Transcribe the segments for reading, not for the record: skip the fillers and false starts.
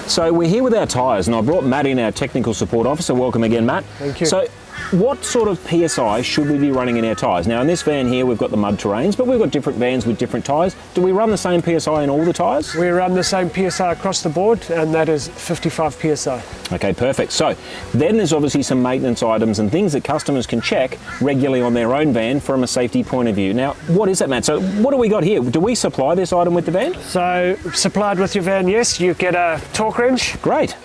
So we're here with our tyres, and I brought Matt in, our technical support officer. Welcome again, Matt. Thank you. So what sort of PSI should we be running in our tyres? Now in this van here we've got the mud terrains, but we've got different vans with different tyres. Do we run the same PSI in all the tyres? We run the same PSI across the board, and that is 55 PSI. Okay, perfect. So then there's obviously some maintenance items and things that customers can check regularly on their own van from a safety point of view. Now, what is that, Matt? So what do we got here? Do we supply this item with the van? So supplied with your van, yes, you get a torque wrench. Great.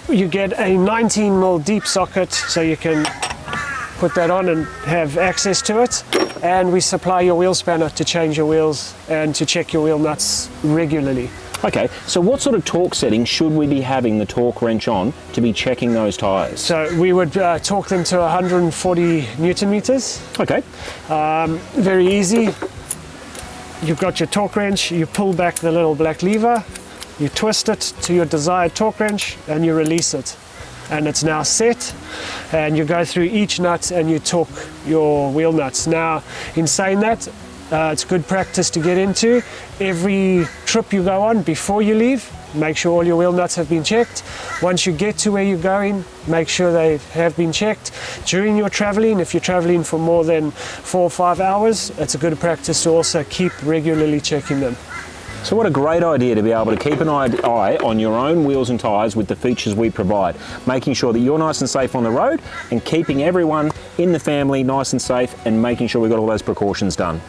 You get a 19mm deep socket, so you can put that on and have access to it. And we supply your wheel spanner to change your wheels and to check your wheel nuts regularly. Okay, so what sort of torque settings should we be having the torque wrench on to be checking those tyres? So we would torque them to 140 Newton meters. Okay. Very easy. You've got your torque wrench, you pull back the little black lever, you twist it to your desired torque wrench and you release it. And it's now set, and you go through each nut and you torque your wheel nuts. Now, in saying that, it's good practice to get into. Every trip you go on before you leave, make sure all your wheel nuts have been checked. Once you get to where you're going, make sure they have been checked. During your traveling, if you're traveling for more than 4 or 5 hours, it's a good practice to also keep regularly checking them. So what a great idea to be able to keep an eye on your own wheels and tyres with the features we provide, making sure that you're nice and safe on the road and keeping everyone in the family nice and safe and making sure we've got all those precautions done.